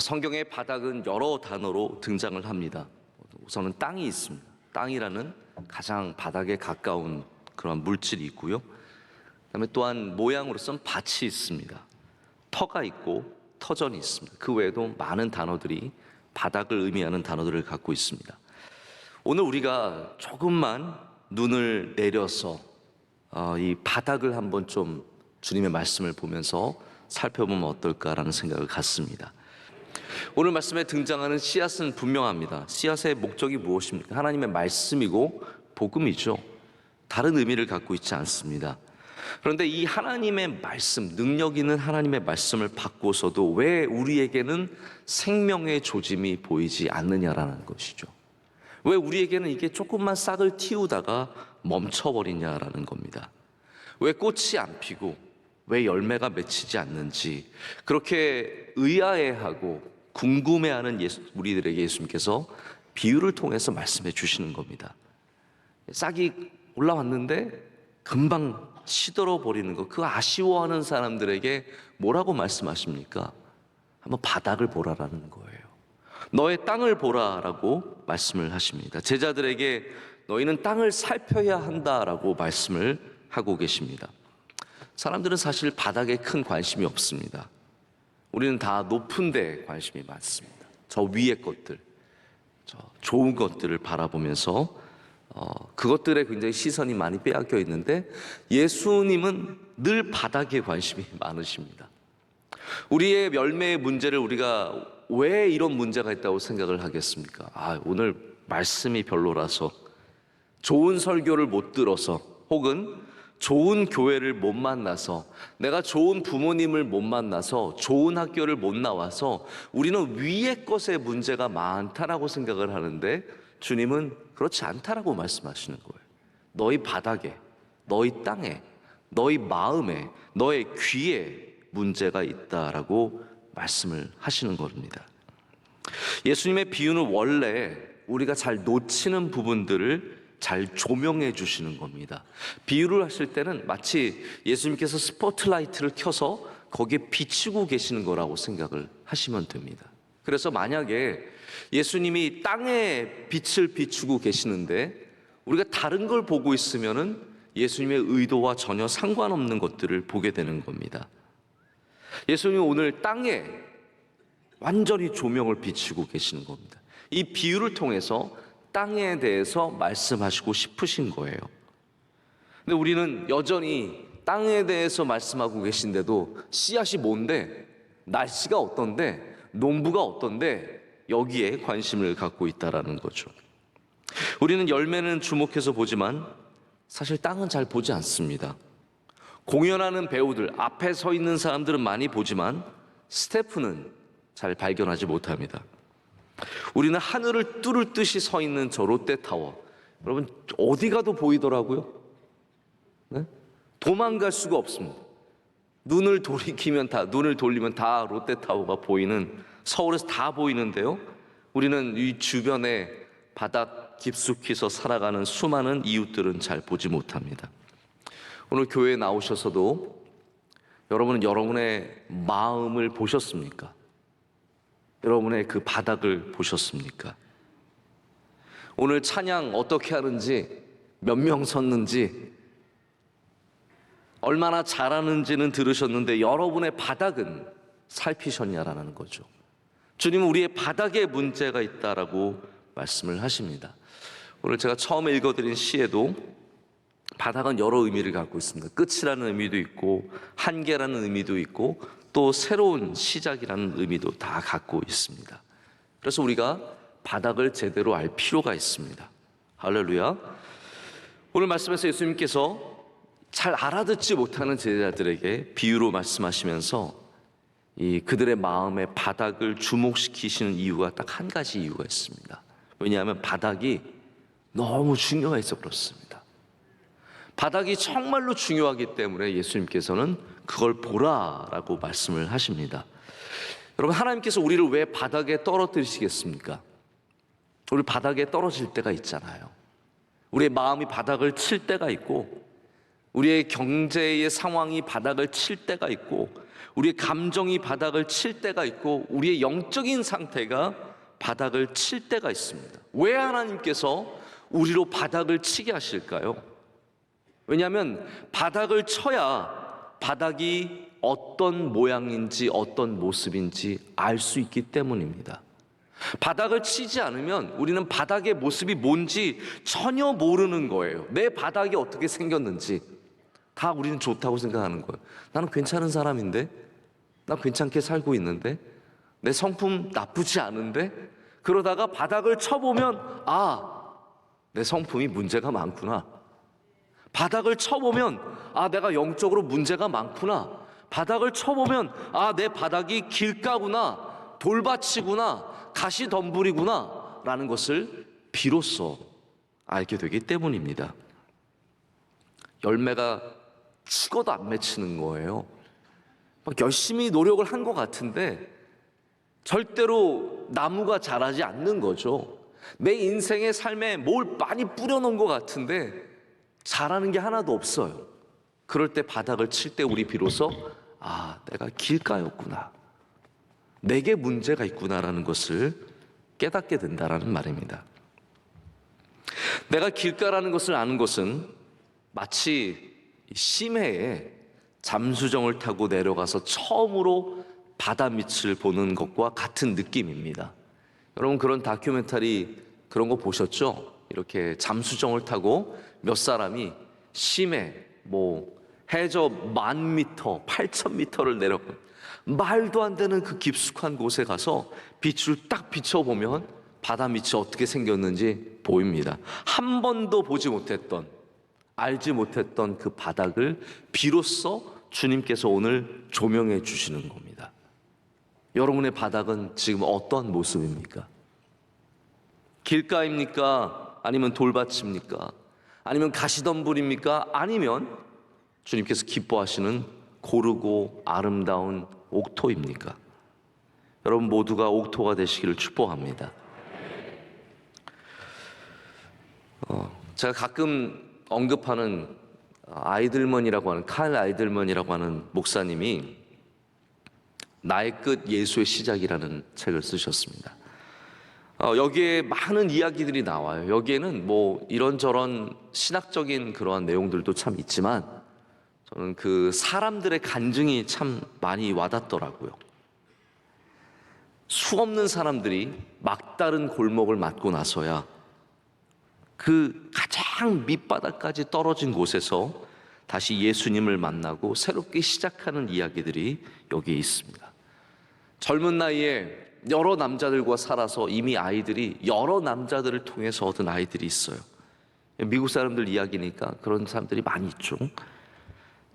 성경의 바닥은 여러 단어로 등장을 합니다. 우선은 땅이 있습니다. 땅이라는 가장 바닥에 가까운 그런 물질이 있고요. 그다음에 또한 모양으로서는 밭이 있습니다. 터가 있고 터전이 있습니다. 그 외에도 많은 단어들이 바닥을 의미하는 단어들을 갖고 있습니다. 오늘 우리가 조금만 눈을 내려서 이 바닥을 한번 좀 주님의 말씀을 보면서 살펴보면 어떨까라는 생각을 갖습니다. 오늘 말씀에 등장하는 씨앗은 분명합니다. 씨앗의 목적이 무엇입니까? 하나님의 말씀이고 복음이죠. 다른 의미를 갖고 있지 않습니다. 그런데 이 하나님의 말씀, 능력 있는 하나님의 말씀을 받고서도 왜 우리에게는 생명의 조짐이 보이지 않느냐라는 것이죠. 왜 우리에게는 이게 조금만 싹을 틔우다가 멈춰버리냐라는 겁니다. 왜 꽃이 안 피고 왜 열매가 맺히지 않는지 그렇게 의아해하고 궁금해하는 우리들에게 예수님께서 비유를 통해서 말씀해 주시는 겁니다. 싹이 올라왔는데 금방 시들어 버리는 것, 그 아쉬워하는 사람들에게 뭐라고 말씀하십니까? 한번 바닥을 보라라는 거예요. 너의 땅을 보라라고 말씀을 하십니다. 제자들에게 너희는 땅을 살펴야 한다라고 말씀을 하고 계십니다. 사람들은 사실 바닥에 큰 관심이 없습니다. 우리는 다 높은 데 관심이 많습니다. 저 위의 것들, 저 좋은 것들을 바라보면서 그것들에 굉장히 시선이 많이 빼앗겨 있는데 예수님은 늘 바닥에 관심이 많으십니다. 우리의 열매의 문제를 우리가 왜 이런 문제가 있다고 생각을 하겠습니까? 오늘 말씀이 별로라서, 좋은 설교를 못 들어서, 혹은 좋은 교회를 못 만나서, 내가 좋은 부모님을 못 만나서, 좋은 학교를 못 나와서 우리는 위의 것에 문제가 많다라고 생각을 하는데 주님은 그렇지 않다라고 말씀하시는 거예요. 너희 바닥에, 너희 땅에, 너희 마음에, 너의 귀에 문제가 있다라고 말씀을 하시는 겁니다. 예수님의 비유는 원래 우리가 잘 놓치는 부분들을 잘 조명해 주시는 겁니다. 비유를 하실 때는 마치 예수님께서 스포트라이트를 켜서 거기에 비추고 계시는 거라고 생각을 하시면 됩니다. 그래서 만약에 예수님이 땅에 빛을 비추고 계시는데 우리가 다른 걸 보고 있으면은 예수님의 의도와 전혀 상관없는 것들을 보게 되는 겁니다. 예수님이 오늘 땅에 완전히 조명을 비추고 계시는 겁니다. 이 비유를 통해서 땅에 대해서 말씀하시고 싶으신 거예요. 근데 우리는 여전히 땅에 대해서 말씀하고 계신데도 씨앗이 뭔데, 날씨가 어떤데, 농부가 어떤데 여기에 관심을 갖고 있다라는 거죠. 우리는 열매는 주목해서 보지만 사실 땅은 잘 보지 않습니다. 공연하는 배우들, 앞에 서 있는 사람들은 많이 보지만 스태프는 잘 발견하지 못합니다. 우리는 하늘을 뚫을 듯이 서 있는 저 롯데타워, 여러분 어디 가도 보이더라고요. 네? 도망갈 수가 없습니다. 눈을 돌리면 다 롯데타워가 보이는, 서울에서 다 보이는데요, 우리는 이 주변에 바닥 깊숙이서 살아가는 수많은 이웃들은 잘 보지 못합니다. 오늘 교회에 나오셔서도 여러분은 여러분의 마음을 보셨습니까? 여러분의 그 바닥을 보셨습니까? 오늘 찬양 어떻게 하는지, 몇 명 섰는지, 얼마나 잘하는지는 들으셨는데 여러분의 바닥은 살피셨냐라는 거죠. 주님은 우리의 바닥에 문제가 있다라고 말씀을 하십니다. 오늘 제가 처음에 읽어드린 시에도 바닥은 여러 의미를 갖고 있습니다. 끝이라는 의미도 있고 한계라는 의미도 있고 또 새로운 시작이라는 의미도 다 갖고 있습니다. 그래서 우리가 바닥을 제대로 알 필요가 있습니다. 할렐루야. 오늘 말씀에서 예수님께서 잘 알아듣지 못하는 제자들에게 비유로 말씀하시면서 그들의 마음의 바닥을 주목시키시는 이유가 딱 한 가지 이유가 있습니다. 왜냐하면 바닥이 너무 중요해서 그렇습니다. 바닥이 정말로 중요하기 때문에 예수님께서는 그걸 보라라고 말씀을 하십니다. 여러분, 하나님께서 우리를 왜 바닥에 떨어뜨리시겠습니까? 우리 바닥에 떨어질 때가 있잖아요. 우리의 마음이 바닥을 칠 때가 있고 우리의 경제의 상황이 바닥을 칠 때가 있고, 우리의 감정이 바닥을 칠 때가 있고, 우리의 영적인 상태가 바닥을 칠 때가 있습니다. 왜 하나님께서 우리로 바닥을 치게 하실까요? 왜냐하면 바닥을 쳐야 바닥이 어떤 모양인지 어떤 모습인지 알 수 있기 때문입니다. 바닥을 치지 않으면 우리는 바닥의 모습이 뭔지 전혀 모르는 거예요. 내 바닥이 어떻게 생겼는지 다 우리는 좋다고 생각하는 거예요. 나는 괜찮은 사람인데, 나 괜찮게 살고 있는데, 내 성품 나쁘지 않은데, 그러다가 바닥을 쳐보면 내 성품이 문제가 많구나. 바닥을 쳐보면 내가 영적으로 문제가 많구나. 바닥을 쳐보면 내 바닥이 길가구나, 돌밭이구나, 가시덤불이구나 라는 것을 비로소 알게 되기 때문입니다. 열매가 죽어도 안 맺히는 거예요. 막 열심히 노력을 한 것 같은데 절대로 나무가 자라지 않는 거죠. 내 인생의 삶에 뭘 많이 뿌려놓은 것 같은데 자라는 게 하나도 없어요. 그럴 때 바닥을 칠 때 우리 비로소 내가 길가였구나, 내게 문제가 있구나라는 것을 깨닫게 된다라는 말입니다. 내가 길가라는 것을 아는 것은 마치 심해에 잠수정을 타고 내려가서 처음으로 바다 밑을 보는 것과 같은 느낌입니다. 여러분 그런 다큐멘터리 그런 거 보셨죠? 이렇게 잠수정을 타고 몇 사람이 심해 해저 10,000m, 8,000m를 내려가 말도 안 되는 그 깊숙한 곳에 가서 빛을 딱 비춰보면 바다 밑이 어떻게 생겼는지 보입니다. 한 번도 보지 못했던, 알지 못했던 그 바닥을 비로소 주님께서 오늘 조명해 주시는 겁니다. 여러분의 바닥은 지금 어떤 모습입니까? 길가입니까? 아니면 돌밭입니까? 아니면 가시덤불입니까? 아니면 주님께서 기뻐하시는 고르고 아름다운 옥토입니까? 여러분 모두가 옥토가 되시기를 축복합니다. 제가 가끔 언급하는 아이들먼이라고 하는 칼 아이들먼이라고 하는 목사님이 나의 끝 예수의 시작이라는 책을 쓰셨습니다. 여기에 많은 이야기들이 나와요. 여기에는 이런저런 신학적인 그러한 내용들도 참 있지만 저는 그 사람들의 간증이 참 많이 와닿더라고요. 수없는 사람들이 막다른 골목을 맞고 나서야 그 가장 밑바닥까지 떨어진 곳에서 다시 예수님을 만나고 새롭게 시작하는 이야기들이 여기에 있습니다. 젊은 나이에 여러 남자들과 살아서 이미 아이들이 여러 남자들을 통해서 얻은 아이들이 있어요. 미국 사람들 이야기니까 그런 사람들이 많이 있죠.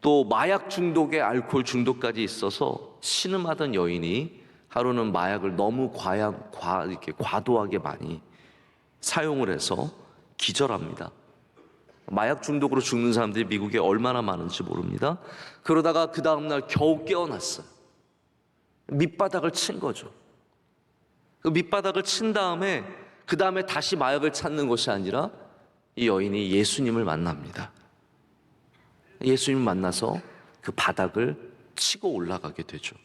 또 마약 중독에 알코올 중독까지 있어서 신음하던 여인이 하루는 마약을 너무 이렇게 과도하게 많이 사용을 해서 기절합니다. 마약 중독으로 죽는 사람들이 미국에 얼마나 많은지 모릅니다. 그러다가 그 다음날 겨우 깨어났어요. 밑바닥을 친 거죠. 그 밑바닥을 친 다음에 그 다음에 다시 마약을 찾는 것이 아니라 이 여인이 예수님을 만납니다. 예수님을 만나서 그 바닥을 치고 올라가게 되죠.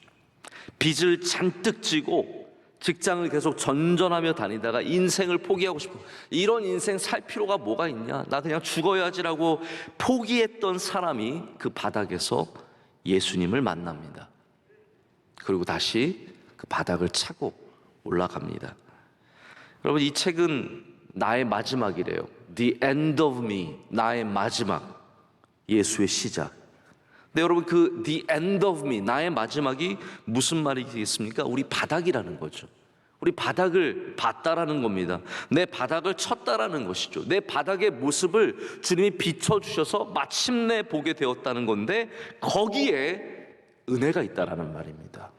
빚을 잔뜩 지고 직장을 계속 전전하며 다니다가 인생을 포기하고 싶어. 이런 인생 살 필요가 뭐가 있냐? 나 그냥 죽어야지라고 포기했던 사람이 그 바닥에서 예수님을 만납니다. 그리고 다시 그 바닥을 차고 올라갑니다. 여러분 이 책은 나의 마지막이래요. The end of me, 나의 마지막, 예수의 시작. 근데 여러분 그 the end of me, 나의 마지막이 무슨 말이겠습니까? 우리 바닥이라는 거죠. 우리 바닥을 봤다라는 겁니다. 내 바닥을 쳤다라는 것이죠. 내 바닥의 모습을 주님이 비춰주셔서 마침내 보게 되었다는 건데 거기에 은혜가 있다라는 말입니다.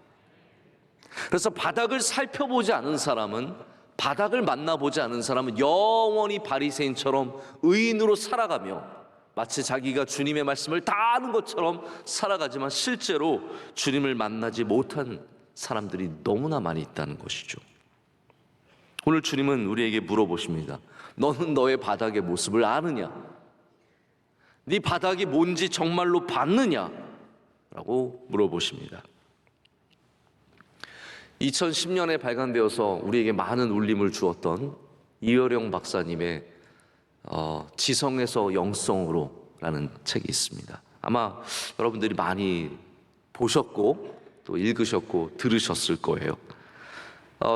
그래서 바닥을 살펴보지 않은 사람은, 바닥을 만나보지 않은 사람은 영원히 바리새인처럼 의인으로 살아가며 마치 자기가 주님의 말씀을 다 아는 것처럼 살아가지만 실제로 주님을 만나지 못한 사람들이 너무나 많이 있다는 것이죠. 오늘 주님은 우리에게 물어보십니다. 너는 너의 바닥의 모습을 아느냐? 네 바닥이 뭔지 정말로 봤느냐? 라고 물어보십니다. 2010년에 발간되어서 우리에게 많은 울림을 주었던 이어령 박사님의 지성에서 영성으로 라는 책이 있습니다. 아마 여러분들이 많이 보셨고 또 읽으셨고 들으셨을 거예요.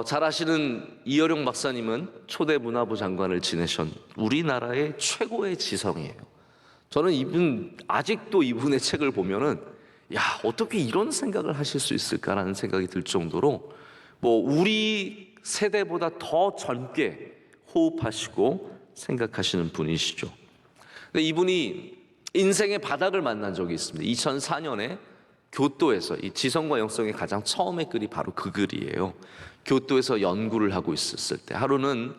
잘 아시는 이어령 박사님은 초대 문화부 장관을 지내신 우리나라의 최고의 지성이에요. 저는 아직도 이분의 책을 보면은 야, 어떻게 이런 생각을 하실 수 있을까라는 생각이 들 정도로 우리 세대보다 더 젊게 호흡하시고 생각하시는 분이시죠. 근데 이분이 인생의 바닥을 만난 적이 있습니다. 2004년에 교토에서 이 지성과 영성의 가장 처음의 글이 바로 그 글이에요. 교토에서 연구를 하고 있었을 때 하루는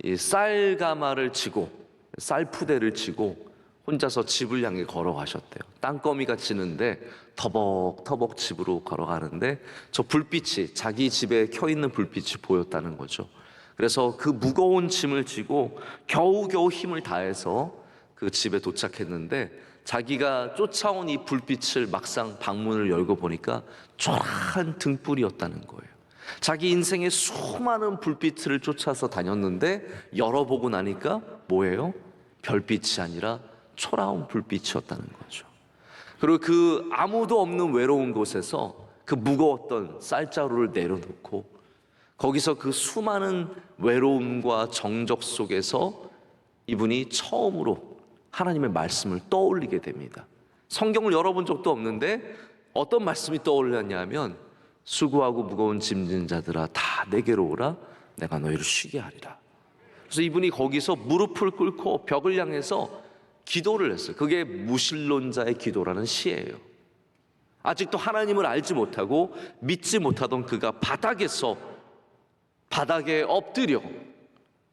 이 쌀가마를 치고 쌀푸대를 치고 혼자서 집을 향해 걸어가셨대요. 땅거미가 지는데 터벅터벅 집으로 걸어가는데 저 불빛이 자기 집에 켜있는 불빛이 보였다는 거죠. 그래서 그 무거운 짐을 지고 겨우겨우 힘을 다해서 그 집에 도착했는데 자기가 쫓아온 이 불빛을 막상 방문을 열고 보니까 초라한 등불이었다는 거예요. 자기 인생의 수많은 불빛을 쫓아서 다녔는데 열어보고 나니까 뭐예요? 별빛이 아니라 초라한 불빛이었다는 거죠. 그리고 그 아무도 없는 외로운 곳에서 그 무거웠던 쌀자루를 내려놓고 거기서 그 수많은 외로움과 정적 속에서 이분이 처음으로 하나님의 말씀을 떠올리게 됩니다. 성경을 열어본 적도 없는데 어떤 말씀이 떠올랐냐면 수고하고 무거운 짐진 자들아 다 내게로 오라 내가 너희를 쉬게 하리라. 그래서 이분이 거기서 무릎을 꿇고 벽을 향해서 기도를 했어요. 그게 무신론자의 기도라는 시예요. 아직도 하나님을 알지 못하고 믿지 못하던 그가 바닥에 엎드려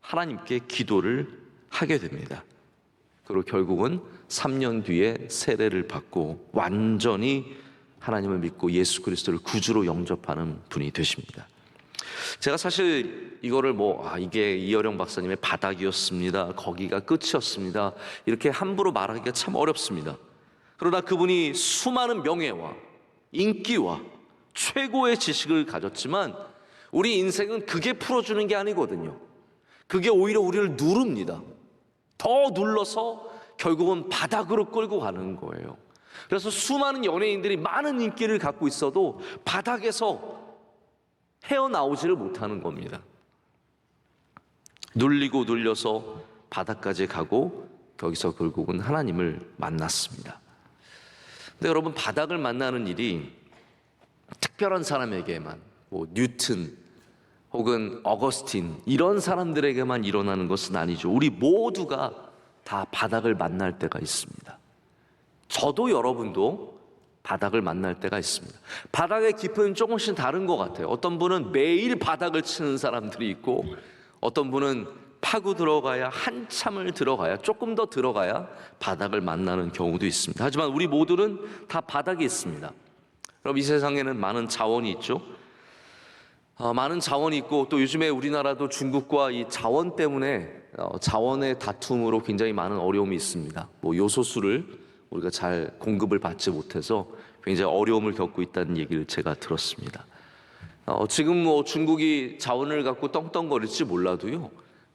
하나님께 기도를 하게 됩니다. 그리고 결국은 3년 뒤에 세례를 받고 완전히 하나님을 믿고 예수 그리스도를 구주로 영접하는 분이 되십니다. 제가 사실 이거를 이게 이어령 박사님의 바닥이었습니다, 거기가 끝이었습니다, 이렇게 함부로 말하기가 참 어렵습니다. 그러나 그분이 수많은 명예와 인기와 최고의 지식을 가졌지만 우리 인생은 그게 풀어주는 게 아니거든요. 그게 오히려 우리를 누릅니다. 더 눌러서 결국은 바닥으로 끌고 가는 거예요. 그래서 수많은 연예인들이 많은 인기를 갖고 있어도 바닥에서 헤어나오지를 못하는 겁니다. 눌리고 눌려서 바닥까지 가고 거기서 결국은 하나님을 만났습니다. 근데 여러분, 바닥을 만나는 일이 특별한 사람에게만 뉴튼 혹은 어거스틴 이런 사람들에게만 일어나는 것은 아니죠. 우리 모두가 다 바닥을 만날 때가 있습니다. 저도 여러분도 바닥을 만날 때가 있습니다. 바닥의 깊이는 조금씩 다른 것 같아요. 어떤 분은 매일 바닥을 치는 사람들이 있고 어떤 분은 파고 들어가야 한참을 들어가야 조금 더 들어가야 바닥을 만나는 경우도 있습니다. 하지만 우리 모두는 다 바닥이 있습니다. 여러분, 이 세상에는 많은 자원이 있죠. 많은 자원이 있고 또 요즘에 우리나라도 중국과 이 자원 때문에 자원의 다툼으로 굉장히 많은 어려움이 있습니다. 요소수를 우리가 잘 공급을 받지 못해서 굉장히 어려움을 겪고 있다는 얘기를 제가 들었습니다. 지금 중국이 자원을 갖고 떵떵거릴지 몰라도요,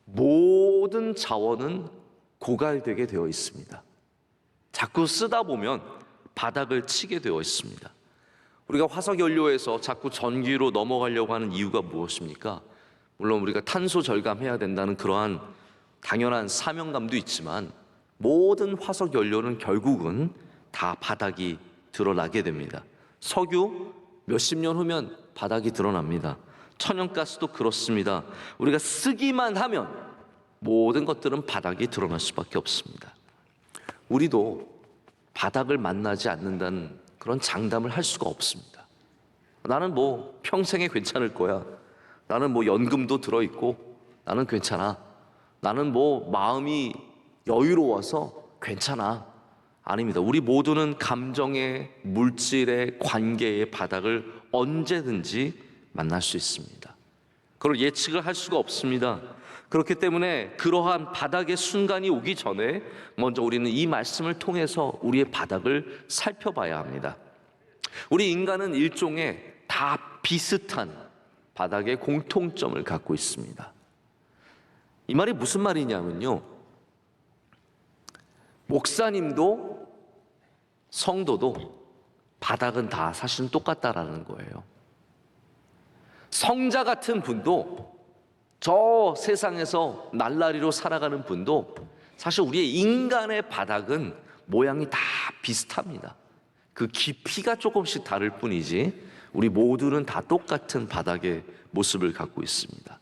모든 자원은 고갈되게 되어 있습니다. 자꾸 쓰다 보면 바닥을 치게 되어 있습니다. 우리가 화석연료에서 자꾸 전기로 넘어가려고 하는 이유가 무엇입니까? 물론 우리가 탄소 절감해야 된다는 그러한 당연한 사명감도 있지만 모든 화석연료는 결국은 다 바닥이 드러나게 됩니다. 석유 몇십 년 후면 바닥이 드러납니다. 천연가스도 그렇습니다. 우리가 쓰기만 하면 모든 것들은 바닥이 드러날 수밖에 없습니다. 우리도 바닥을 만나지 않는다는 그런 장담을 할 수가 없습니다. 나는 평생에 괜찮을 거야. 나는 연금도 들어있고 나는 괜찮아. 나는 마음이 여유로워서 괜찮아. 아닙니다. 우리 모두는 감정의, 물질의, 관계의 바닥을 언제든지 만날 수 있습니다. 그걸 예측을 할 수가 없습니다. 그렇기 때문에 그러한 바닥의 순간이 오기 전에 먼저 우리는 이 말씀을 통해서 우리의 바닥을 살펴봐야 합니다. 우리 인간은 일종의 다 비슷한 바닥의 공통점을 갖고 있습니다. 이 말이 무슨 말이냐면요, 목사님도 성도도 바닥은 다 사실은 똑같다라는 거예요. 성자 같은 분도, 저 세상에서 날라리로 살아가는 분도 사실 우리의 인간의 바닥은 모양이 다 비슷합니다. 그 깊이가 조금씩 다를 뿐이지 우리 모두는 다 똑같은 바닥의 모습을 갖고 있습니다.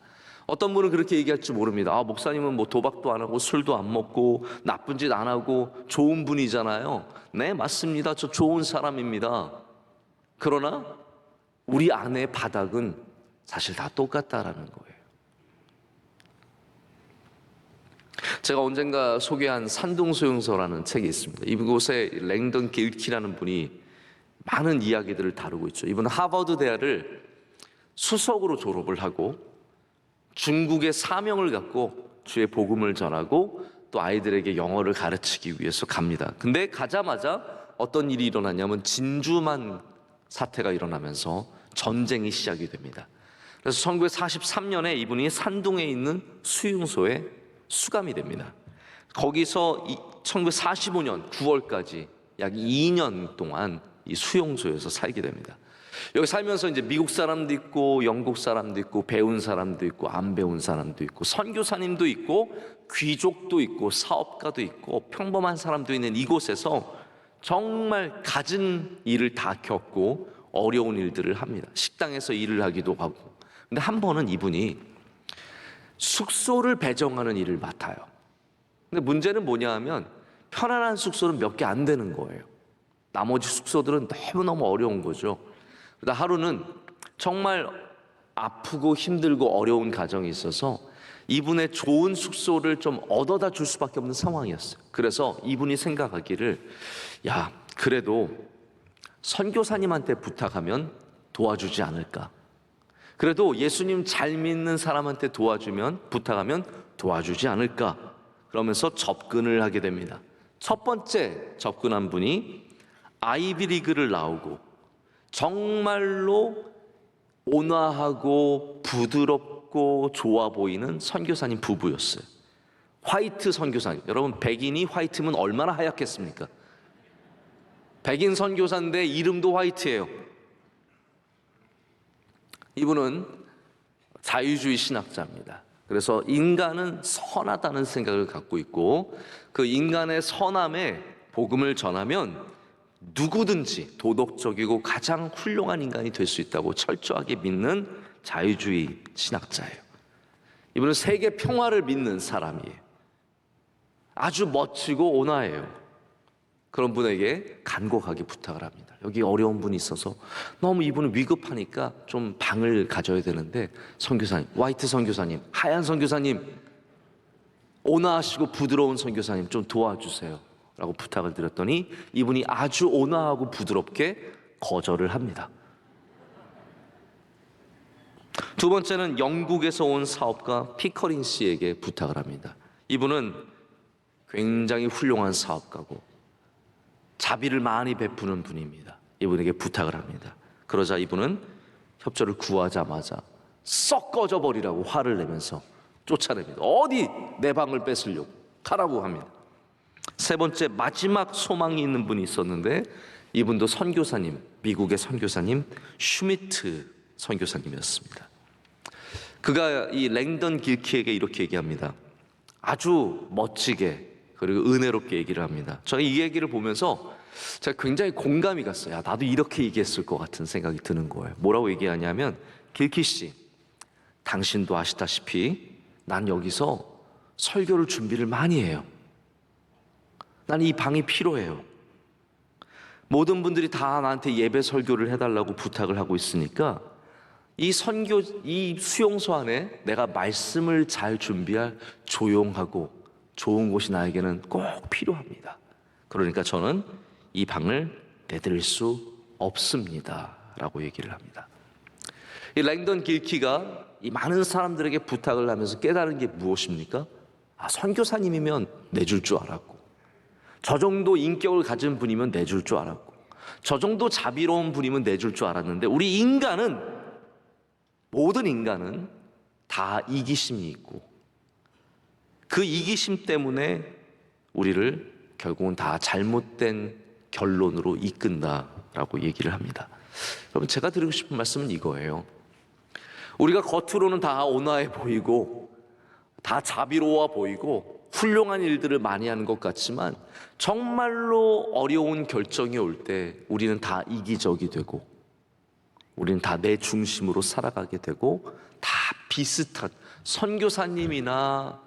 어떤 분은 그렇게 얘기할지 모릅니다. 아, 목사님은 뭐 도박도 안 하고 술도 안 먹고 나쁜 짓 안 하고 좋은 분이잖아요. 네, 맞습니다. 저 좋은 사람입니다. 그러나 우리 안의 바닥은 사실 다 똑같다라는 거예요. 제가 언젠가 소개한 산둥소용서라는 책이 있습니다. 이곳에 랭던 길키라는 분이 많은 이야기들을 다루고 있죠. 이분은 하버드 대학을 수석으로 졸업을 하고 중국의 사명을 갖고 주의 복음을 전하고 또 아이들에게 영어를 가르치기 위해서 갑니다. 근데 가자마자 어떤 일이 일어나냐면 진주만 사태가 일어나면서 전쟁이 시작이 됩니다. 그래서 1943년에 이분이 산둥에 있는 수용소에 수감이 됩니다. 거기서 1945년 9월까지 약 2년 동안 이 수용소에서 살게 됩니다. 여기 살면서 이제 미국 사람도 있고 영국 사람도 있고 배운 사람도 있고 안 배운 사람도 있고 선교사님도 있고 귀족도 있고 사업가도 있고 평범한 사람도 있는 이곳에서 정말 갖은 일을 다 겪고 어려운 일들을 합니다. 식당에서 일을 하기도 하고. 근데 한 번은 이분이 숙소를 배정하는 일을 맡아요. 근데 문제는 뭐냐 하면 편안한 숙소는 몇 개 안 되는 거예요. 나머지 숙소들은 너무너무 어려운 거죠. 그러다 하루는 정말 아프고 힘들고 어려운 가정이 있어서 이분의 좋은 숙소를 좀 얻어다 줄 수밖에 없는 상황이었어요. 그래서 이분이 생각하기를, 야, 그래도 선교사님한테 부탁하면 도와주지 않을까. 그래도 예수님 잘 믿는 사람한테 도와주면, 부탁하면 도와주지 않을까. 그러면서 접근을 하게 됩니다. 첫 번째 접근한 분이 아이비리그를 나오고 정말로 온화하고 부드럽고 좋아 보이는 선교사님 부부였어요. 화이트 선교사님. 여러분, 백인이 화이트면 얼마나 하얗겠습니까? 백인 선교사인데 이름도 화이트예요. 이분은 자유주의 신학자입니다. 그래서 인간은 선하다는 생각을 갖고 있고 그 인간의 선함에 복음을 전하면 누구든지 도덕적이고 가장 훌륭한 인간이 될 수 있다고 철저하게 믿는 자유주의 신학자예요. 이분은 세계 평화를 믿는 사람이에요. 아주 멋지고 온화해요. 그런 분에게 간곡하게 부탁을 합니다. 여기 어려운 분이 있어서 너무 이분은 위급하니까 좀 방을 가져야 되는데 선교사님, 화이트 선교사님, 하얀 선교사님, 온화하시고 부드러운 선교사님 좀 도와주세요 라고 부탁을 드렸더니 이분이 아주 온화하고 부드럽게 거절을 합니다. 두 번째는 영국에서 온 사업가 피커린 씨에게 부탁을 합니다. 이분은 굉장히 훌륭한 사업가고 자비를 많이 베푸는 분입니다. 이분에게 부탁을 합니다. 그러자 이분은 협조를 구하자마자 썩 꺼져버리라고 화를 내면서 쫓아냅니다. 어디 내 방을 뺏으려고 가라고 합니다. 세 번째, 마지막 소망이 있는 분이 있었는데 이분도 선교사님, 미국의 선교사님 슈미트 선교사님이었습니다. 그가 이 랭던 길키에게 이렇게 얘기합니다. 아주 멋지게 그리고 은혜롭게 얘기를 합니다. 저는 이 얘기를 보면서 제가 굉장히 공감이 갔어요. 야, 나도 이렇게 얘기했을 것 같은 생각이 드는 거예요. 뭐라고 얘기하냐면, 길키 씨, 당신도 아시다시피 난 여기서 설교를 준비를 많이 해요. 난 이 방이 필요해요. 모든 분들이 다 나한테 예배 설교를 해달라고 부탁을 하고 있으니까 이 수용소 안에 내가 말씀을 잘 준비할 조용하고 좋은 곳이 나에게는 꼭 필요합니다. 그러니까 저는 이 방을 내드릴 수 없습니다 라고 얘기를 합니다. 이 랭던 길키가 이 많은 사람들에게 부탁을 하면서 깨달은 게 무엇입니까? 선교사님이면 내줄 줄 알았고, 저 정도 인격을 가진 분이면 내줄 줄 알았고, 저 정도 자비로운 분이면 내줄 줄 알았는데, 우리 인간은, 모든 인간은 다 이기심이 있고, 그 이기심 때문에 우리를 결국은 다 잘못된 결론으로 이끈다라고 얘기를 합니다. 여러분, 제가 드리고 싶은 말씀은 이거예요. 우리가 겉으로는 다 온화해 보이고 다 자비로워 보이고 훌륭한 일들을 많이 하는 것 같지만, 정말로 어려운 결정이 올 때 우리는 다 이기적이 되고, 우리는 다 내 중심으로 살아가게 되고, 다 비슷한, 선교사님이나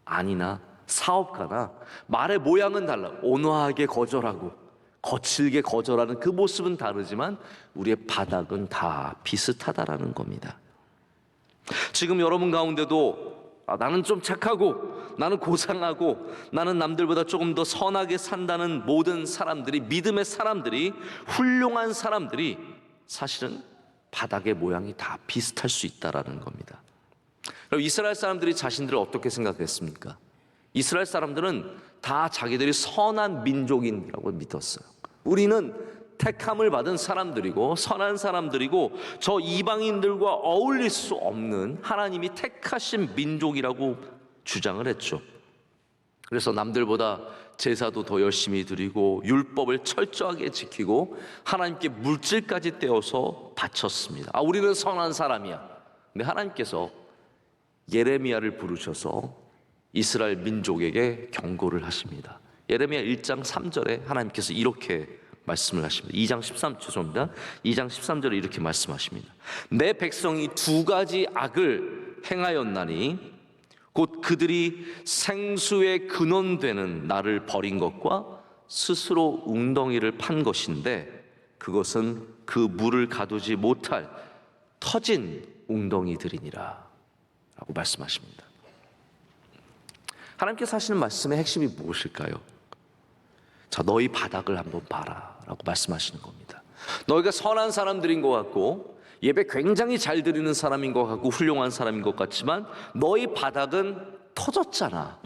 아니나 사업가나 말의 모양은 달라, 온화하게 거절하고 거칠게 거절하는 그 모습은 다르지만 우리의 바닥은 다 비슷하다라는 겁니다. 지금 여러분 가운데도 나는 좀 착하고, 나는 고상하고, 나는 남들보다 조금 더 선하게 산다는 모든 사람들이, 믿음의 사람들이, 훌륭한 사람들이 사실은 바닥의 모양이 다 비슷할 수 있다라는 겁니다. 그럼 이스라엘 사람들이 자신들을 어떻게 생각했습니까? 이스라엘 사람들은 다 자기들이 선한 민족이라고 믿었어요. 우리는 택함을 받은 사람들이고 선한 사람들이고 저 이방인들과 어울릴 수 없는 하나님이 택하신 민족이라고 주장을 했죠. 그래서 남들보다 제사도 더 열심히 드리고 율법을 철저하게 지키고 하나님께 물질까지 떼어서 바쳤습니다. 우리는 선한 사람이야. 근데 하나님께서 예레미야를 부르셔서 이스라엘 민족에게 경고를 하십니다. 예레미야 1장 3절에 하나님께서 이렇게 말씀을 하십니다. 2장 13절에 이렇게 말씀하십니다. 내 백성이 두 가지 악을 행하였나니 곧 그들이 생수의 근원되는 나를 버린 것과 스스로 웅덩이를 판 것인데, 그것은 그 물을 가두지 못할 터진 웅덩이들이니라 라고 말씀하십니다. 하나님께서 하시는 말씀의 핵심이 무엇일까요? 자, 너희 바닥을 한번 봐라 라고 말씀하시는 겁니다. 너희가 선한 사람들인 것 같고 예배 굉장히 잘 드리는 사람인 것 같고 훌륭한 사람인 것 같지만 너희 바닥은 터졌잖아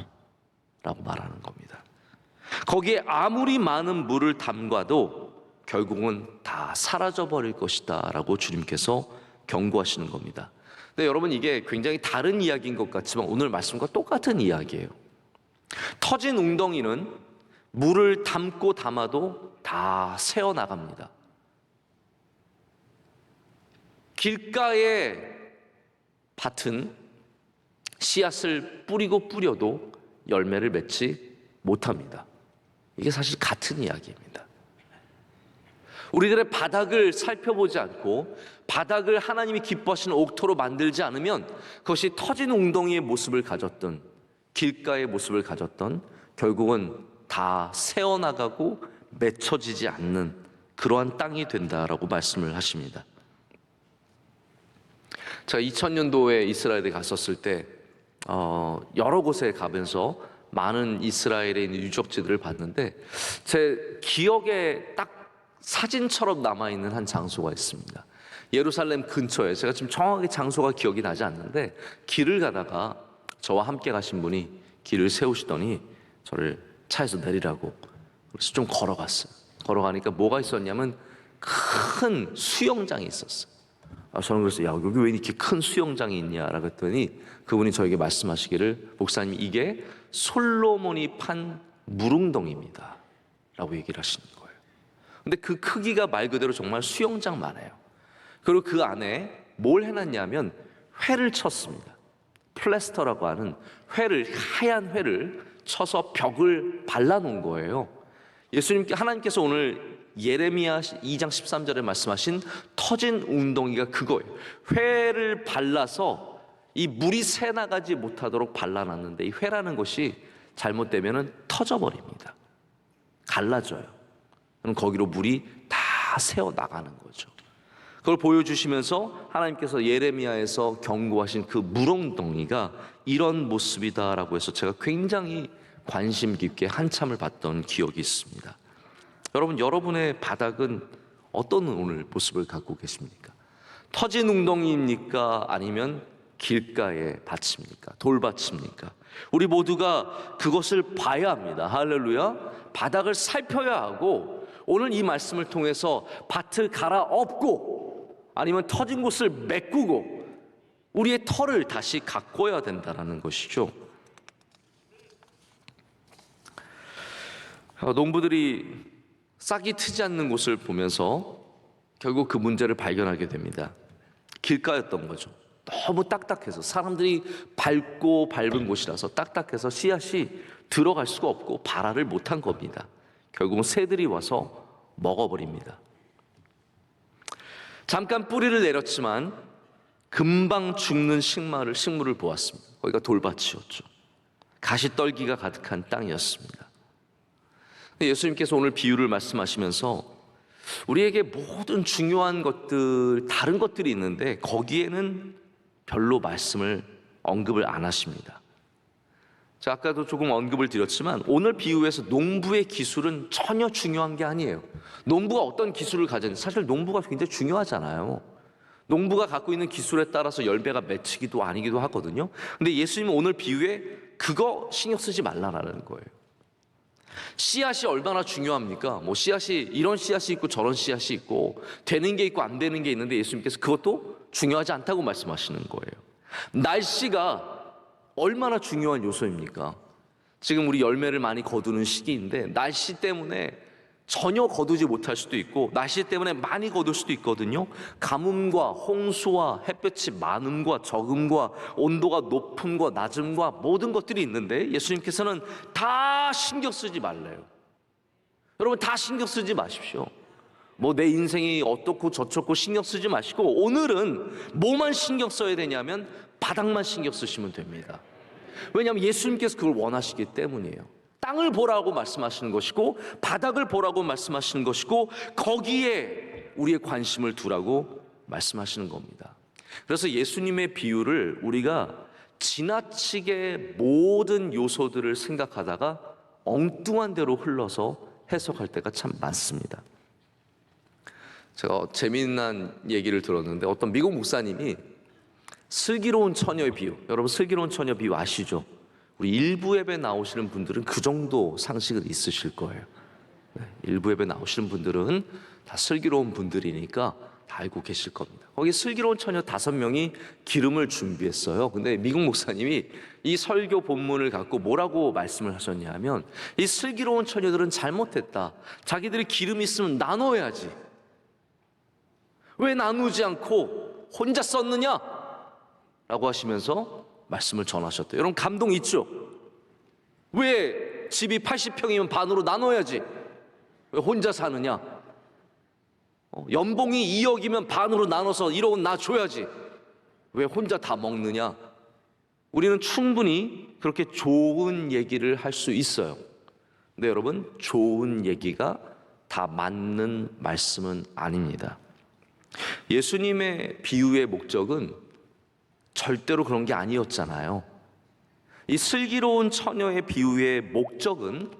라고 말하는 겁니다. 거기에 아무리 많은 물을 담가도 결국은 다 사라져버릴 것이다 라고 주님께서 경고하시는 겁니다. 근데 여러분, 이게 굉장히 다른 이야기인 것 같지만 오늘 말씀과 똑같은 이야기예요. 터진 웅덩이는 물을 담고 담아도 다 새어나갑니다. 길가의 밭은 씨앗을 뿌리고 뿌려도 열매를 맺지 못합니다. 이게 사실 같은 이야기입니다. 우리들의 바닥을 살펴보지 않고 바닥을 하나님이 기뻐하시는 옥토로 만들지 않으면 그것이 터진 웅덩이의 모습을 가졌던, 길가의 모습을 가졌던, 결국은 다 새어나가고 맺혀지지 않는 그러한 땅이 된다라고 말씀을 하십니다. 제가 2000년도에 이스라엘에 갔었을 때 여러 곳에 가면서 많은 이스라엘에 있는 유적지들을 봤는데 제 기억에 딱 사진처럼 남아있는 한 장소가 있습니다. 예루살렘 근처에, 제가 지금 정확하게 장소가 기억이 나지 않는데 길을 가다가 저와 함께 가신 분이 길을 세우시더니 저를 차에서 내리라고, 그래서 좀 걸어갔어요. 걸어가니까 뭐가 있었냐면 큰 수영장이 있었어요. 저는 그래서 야, 여기 왜 이렇게 큰 수영장이 있냐라고 했더니 그분이 저에게 말씀하시기를, 목사님 이게 솔로몬이 판 물웅덩이입니다 라고 얘기를 하시는 거예요. 근데 그 크기가 말 그대로 정말 수영장만 해요. 그리고 그 안에 뭘 해놨냐면 회를 쳤습니다. 플래스터라고 하는 회를, 하얀 회를 쳐서 벽을 발라놓은 거예요. 하나님께서 오늘 예레미야 2장 13절에 말씀하신 터진 웅덩이가 그거예요. 회를 발라서 이 물이 새나가지 못하도록 발라놨는데, 이 회라는 것이 잘못되면 터져버립니다. 갈라져요. 그럼 거기로 물이 다 새어나가는 거죠. 그걸 보여주시면서 하나님께서 예레미야에서 경고하신 그 물웅덩이가 이런 모습이다라고 해서 제가 굉장히 관심 깊게 한참을 봤던 기억이 있습니다. 여러분, 여러분의 바닥은 어떤 오늘 모습을 갖고 계십니까? 터진 웅덩이입니까? 아니면 길가의 밭입니까? 돌밭입니까? 우리 모두가 그것을 봐야 합니다. 할렐루야. 바닥을 살펴야 하고, 오늘 이 말씀을 통해서 밭을 갈아엎고 아니면 터진 곳을 메꾸고 우리의 터를 다시 가꿔야 된다는 것이죠. 농부들이 싹이 트지 않는 곳을 보면서 결국 그 문제를 발견하게 됩니다. 길가였던 거죠. 너무 딱딱해서, 사람들이 밟은 곳이라서 딱딱해서 씨앗이 들어갈 수가 없고 발화를 못한 겁니다. 결국은 새들이 와서 먹어버립니다. 잠깐 뿌리를 내렸지만 금방 죽는 식물을 보았습니다. 거기가 돌밭이었죠. 가시떨기가 가득한 땅이었습니다. 예수님께서 오늘 비유를 말씀하시면서 우리에게 모든 중요한 것들, 다른 것들이 있는데 거기에는 별로 언급을 안 하십니다. 제가 아까도 조금 언급을 드렸지만 오늘 비유에서 농부의 기술은 전혀 중요한 게 아니에요. 농부가 어떤 기술을 가졌는지, 사실 농부가 굉장히 중요하잖아요. 농부가 갖고 있는 기술에 따라서 열매가 맺히기도 아니기도 하거든요. 근데 예수님은 오늘 비유에 그거 신경 쓰지 말라라는 거예요. 씨앗이 얼마나 중요합니까? 씨앗이 이런 씨앗이 있고 저런 씨앗이 있고 되는 게 있고 안 되는 게 있는데 예수님께서 그것도 중요하지 않다고 말씀하시는 거예요. 날씨가 얼마나 중요한 요소입니까? 지금 우리 열매를 많이 거두는 시기인데 날씨 때문에 전혀 거두지 못할 수도 있고 날씨 때문에 많이 거둘 수도 있거든요. 가뭄과 홍수와 햇볕이 많음과 적음과 온도가 높음과 낮음과 모든 것들이 있는데 예수님께서는 다 신경 쓰지 말래요. 여러분, 다 신경 쓰지 마십시오. 내 인생이 어떻고 저렇고 신경 쓰지 마시고 오늘은 뭐만 신경 써야 되냐면 바닥만 신경 쓰시면 됩니다. 왜냐하면 예수님께서 그걸 원하시기 때문이에요. 땅을 보라고 말씀하시는 것이고 바닥을 보라고 말씀하시는 것이고 거기에 우리의 관심을 두라고 말씀하시는 겁니다. 그래서 예수님의 비유를 우리가 지나치게 모든 요소들을 생각하다가 엉뚱한 대로 흘러서 해석할 때가 참 많습니다. 제가 재미난 얘기를 들었는데 어떤 미국 목사님이 슬기로운 처녀의 비유, 여러분 슬기로운 처녀 비유 아시죠? 우리 일부 예배 나오시는 분들은 그 정도 상식은 있으실 거예요. 일부 예배 나오시는 분들은 다 슬기로운 분들이니까 다 알고 계실 겁니다. 거기 슬기로운 처녀 5명이 기름을 준비했어요. 근데 미국 목사님이 이 설교 본문을 갖고 뭐라고 말씀을 하셨냐 하면 이 슬기로운 처녀들은 잘못했다. 자기들이 기름 있으면 나눠야지. 왜 나누지 않고 혼자 썼느냐? 라고 하시면서 말씀을 전하셨대요. 여러분, 감동 있죠? 왜 집이 80평이면 반으로 나눠야지? 왜 혼자 사느냐? 연봉이 2억이면 반으로 나눠서 1억은 나 줘야지. 왜 혼자 다 먹느냐? 우리는 충분히 그렇게 좋은 얘기를 할 수 있어요. 근데 여러분, 좋은 얘기가 다 맞는 말씀은 아닙니다. 예수님의 비유의 목적은 절대로 그런 게 아니었잖아요. 이 슬기로운 처녀의 비유의 목적은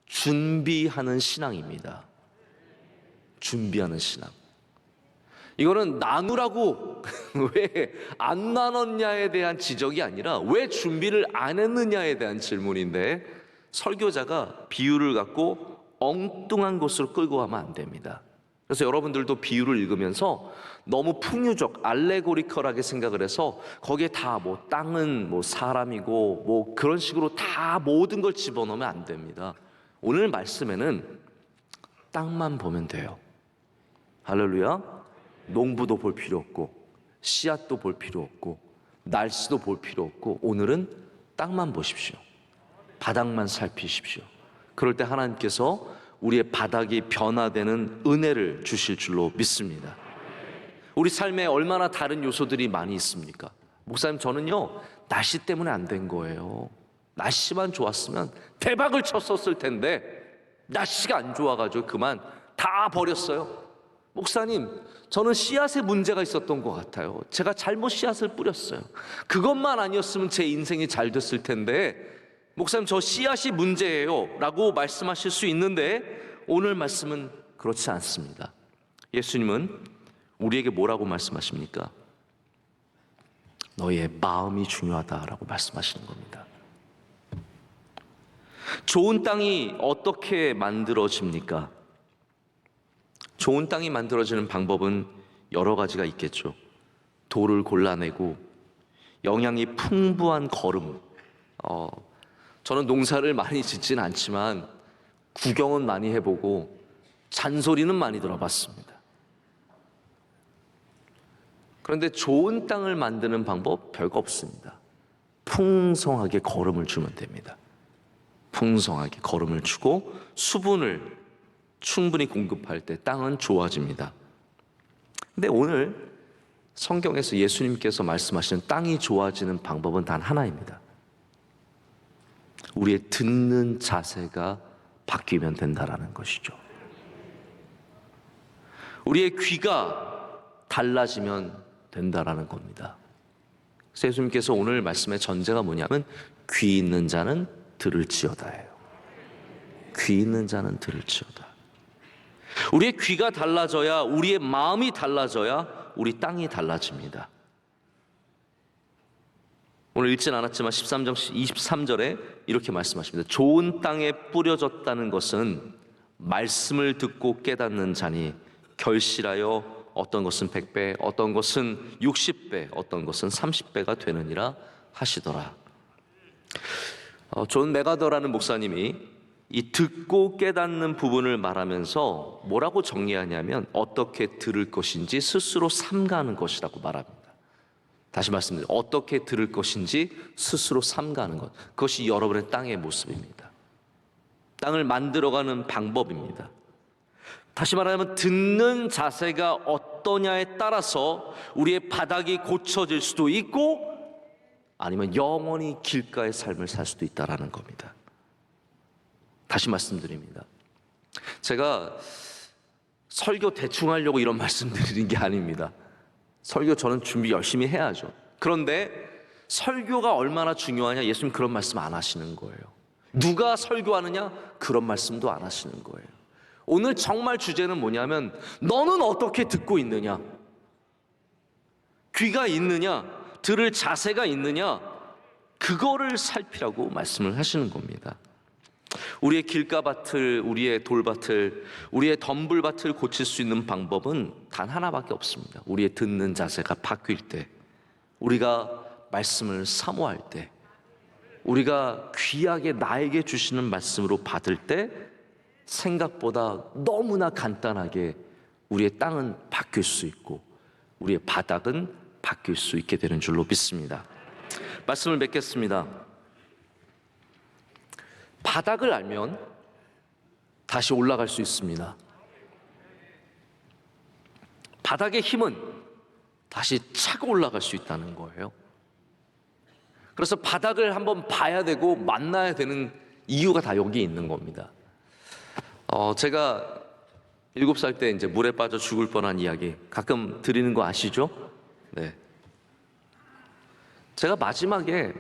준비하는 신앙입니다. 준비하는 신앙. 이거는 나누라고 왜 안 나눴냐에 대한 지적이 아니라 왜 준비를 안 했느냐에 대한 질문인데 설교자가 비유를 갖고 엉뚱한 곳으로 끌고 가면 안 됩니다. 그래서 여러분들도 비유를 읽으면서 너무 풍유적, 알레고리컬하게 생각을 해서 거기에 다 땅은 사람이고 그런 식으로 다 모든 걸 집어넣으면 안 됩니다. 오늘 말씀에는 땅만 보면 돼요. 할렐루야. 농부도 볼 필요 없고 씨앗도 볼 필요 없고 날씨도 볼 필요 없고 오늘은 땅만 보십시오. 바닥만 살피십시오. 그럴 때 하나님께서 우리의 바닥이 변화되는 은혜를 주실 줄로 믿습니다. 우리 삶에 얼마나 다른 요소들이 많이 있습니까? 목사님, 저는요 날씨 때문에 안 된 거예요. 날씨만 좋았으면 대박을 쳤었을 텐데 날씨가 안 좋아가지고 그만 다 버렸어요. 목사님, 저는 씨앗에 문제가 있었던 것 같아요. 제가 잘못 씨앗을 뿌렸어요. 그것만 아니었으면 제 인생이 잘 됐을 텐데 목사님, 저 씨앗이 문제예요 라고 말씀하실 수 있는데 오늘 말씀은 그렇지 않습니다. 예수님은 우리에게 뭐라고 말씀하십니까? 너의 마음이 중요하다라고 말씀하시는 겁니다. 좋은 땅이 어떻게 만들어집니까? 좋은 땅이 만들어지는 방법은 여러 가지가 있겠죠. 돌을 골라내고 영양이 풍부한 거름. 저는 농사를 많이 짓진 않지만 구경은 많이 해보고 잔소리는 많이 들어봤습니다. 그런데 좋은 땅을 만드는 방법 별거 없습니다. 풍성하게 거름을 주면 됩니다. 풍성하게 거름을 주고 수분을 충분히 공급할 때 땅은 좋아집니다. 근데 오늘 성경에서 예수님께서 말씀하시는 땅이 좋아지는 방법은 단 하나입니다. 우리의 듣는 자세가 바뀌면 된다라는 것이죠. 우리의 귀가 달라지면 된다라는 겁니다. 그래서 예수님께서 오늘 말씀의 전제가 뭐냐면 귀 있는 자는 들을지어다예요. 귀 있는 자는 들을지어다. 우리의 귀가 달라져야, 우리의 마음이 달라져야 우리 땅이 달라집니다. 오늘 읽진 않았지만 13장 23절에 이렇게 말씀하십니다. 좋은 땅에 뿌려졌다는 것은 말씀을 듣고 깨닫는 자니 결실하여 어떤 것은 100배, 어떤 것은 60배, 어떤 것은 30배가 되느니라 하시더라. 존 메가더라는 목사님이 이 듣고 깨닫는 부분을 말하면서 뭐라고 정리하냐면 어떻게 들을 것인지 스스로 삼가는 것이라고 말합니다. 다시 말씀드립니다. 어떻게 들을 것인지 스스로 삼가는 것. 그것이 여러분의 땅의 모습입니다. 땅을 만들어가는 방법입니다. 다시 말하면 듣는 자세가 어떠냐에 따라서 우리의 바닥이 고쳐질 수도 있고 아니면 영원히 길가의 삶을 살 수도 있다는 겁니다. 다시 말씀드립니다. 제가 설교 대충 하려고 이런 말씀 드리는 게 아닙니다. 설교 저는 준비 열심히 해야죠. 그런데 설교가 얼마나 중요하냐, 예수님 그런 말씀 안 하시는 거예요. 누가 설교하느냐, 그런 말씀도 안 하시는 거예요. 오늘 정말 주제는 뭐냐면 너는 어떻게 듣고 있느냐, 귀가 있느냐, 들을 자세가 있느냐, 그거를 살피라고 말씀을 하시는 겁니다. 우리의 길가밭을, 우리의 돌밭을, 우리의 덤불밭을 고칠 수 있는 방법은 단 하나밖에 없습니다. 우리의 듣는 자세가 바뀔 때, 우리가 말씀을 사모할 때, 우리가 귀하게 나에게 주시는 말씀으로 받을 때 생각보다 너무나 간단하게 우리의 땅은 바뀔 수 있고 우리의 바닥은 바뀔 수 있게 되는 줄로 믿습니다. 말씀을 맺겠습니다. 바닥을 알면 다시 올라갈 수 있습니다. 바닥의 힘은 다시 차고 올라갈 수 있다는 거예요. 그래서 바닥을 한번 봐야 되고 만나야 되는 이유가 다 여기 있는 겁니다. 제가 7살 때 이제 물에 빠져 죽을 뻔한 이야기 가끔 드리는 거 아시죠? 네. 제가 마지막에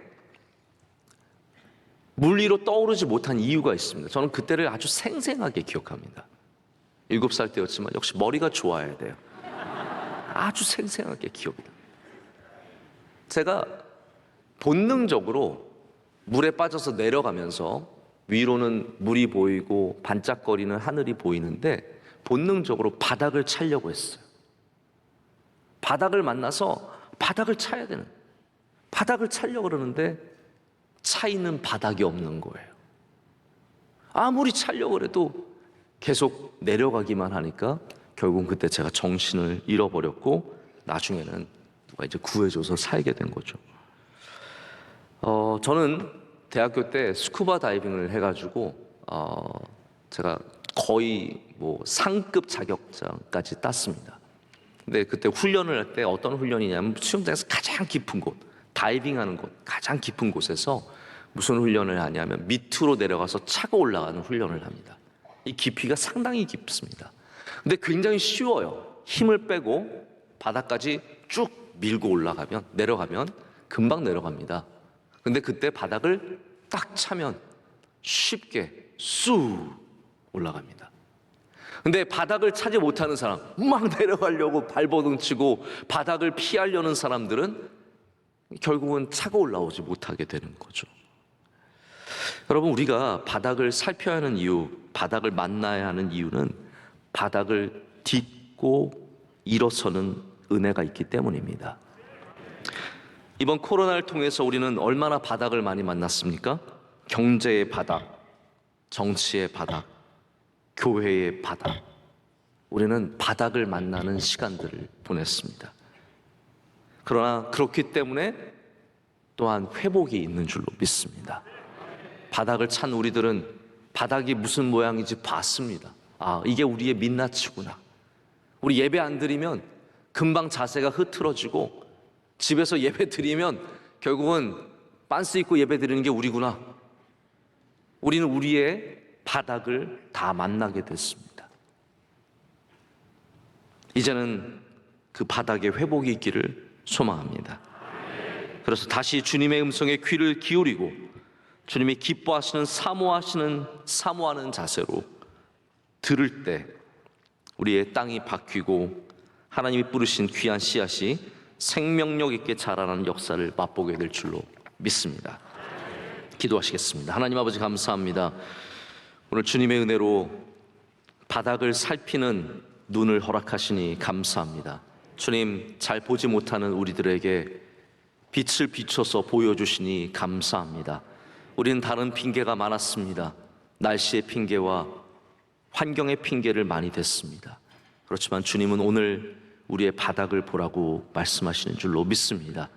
물 위로 떠오르지 못한 이유가 있습니다. 저는 그때를 아주 생생하게 기억합니다. 7살 때였지만 역시 머리가 좋아야 돼요. 아주 생생하게 기억이 납니다. 제가 본능적으로 물에 빠져서 내려가면서 위로는 물이 보이고 반짝거리는 하늘이 보이는데 본능적으로 바닥을 차려고 했어요. 바닥을 만나서 바닥을 차야 되는, 바닥을 차려고 그러는데 차 있는 바닥이 없는 거예요. 아무리 차려고 해도 계속 내려가기만 하니까 결국 그때 제가 정신을 잃어버렸고 나중에는 누가 이제 구해줘서 살게 된 거죠. 저는 대학교 때 스쿠버 다이빙을 해가지고 제가 거의 뭐 상급 자격증까지 땄습니다. 근데 그때 훈련을 할 때 어떤 훈련이냐면 수영장에서 가장 깊은 곳, 다이빙하는 곳, 가장 깊은 곳에서 무슨 훈련을 하냐면 밑으로 내려가서 차고 올라가는 훈련을 합니다. 이 깊이가 상당히 깊습니다. 근데 굉장히 쉬워요. 힘을 빼고 바닥까지 쭉 밀고 올라가면, 내려가면 금방 내려갑니다. 근데 그때 바닥을 딱 차면 쉽게 쑥 올라갑니다. 근데 바닥을 차지 못하는 사람, 막 내려가려고 발버둥 치고 바닥을 피하려는 사람들은 결국은 차고 올라오지 못하게 되는 거죠. 여러분, 우리가 바닥을 살펴야 하는 이유, 바닥을 만나야 하는 이유는 바닥을 딛고 일어서는 은혜가 있기 때문입니다. 이번 코로나를 통해서 우리는 얼마나 바닥을 많이 만났습니까? 경제의 바닥, 정치의 바닥, 교회의 바닥. 우리는 바닥을 만나는 시간들을 보냈습니다. 그러나 그렇기 때문에 또한 회복이 있는 줄로 믿습니다. 바닥을 찬 우리들은 바닥이 무슨 모양인지 봤습니다. 아, 이게 우리의 민낯이구나. 우리 예배 안 드리면 금방 자세가 흐트러지고, 집에서 예배 드리면 결국은 빤스 입고 예배 드리는 게 우리구나. 우리는 우리의 바닥을 다 만나게 됐습니다. 이제는 그 바닥에 회복이 있기를 소망합니다. 그래서 다시 주님의 음성에 귀를 기울이고 주님이 기뻐하시는 사모하는 자세로 들을 때 우리의 땅이 바뀌고 하나님이 뿌리신 귀한 씨앗이 생명력 있게 자라나는 역사를 맛보게 될 줄로 믿습니다. 기도하시겠습니다. 하나님 아버지, 감사합니다. 오늘 주님의 은혜로 바닥을 살피는 눈을 허락하시니 감사합니다. 주님, 잘 보지 못하는 우리들에게 빛을 비춰서 보여주시니 감사합니다. 우리는 다른 핑계가 많았습니다. 날씨의 핑계와 환경의 핑계를 많이 댔습니다. 그렇지만 주님은 오늘 우리의 바닥을 보라고 말씀하시는 줄로 믿습니다.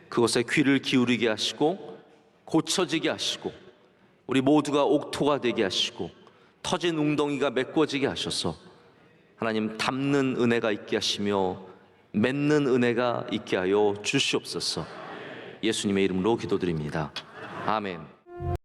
그것에 귀를 기울이게 하시고 고쳐지게 하시고 우리 모두가 옥토가 되게 하시고 터진 웅덩이가 메꿔지게 하셔서 하나님, 담는 은혜가 있게 하시며 맺는 은혜가 있게 하여 주시옵소서. 예수님의 이름으로 기도드립니다. 아멘.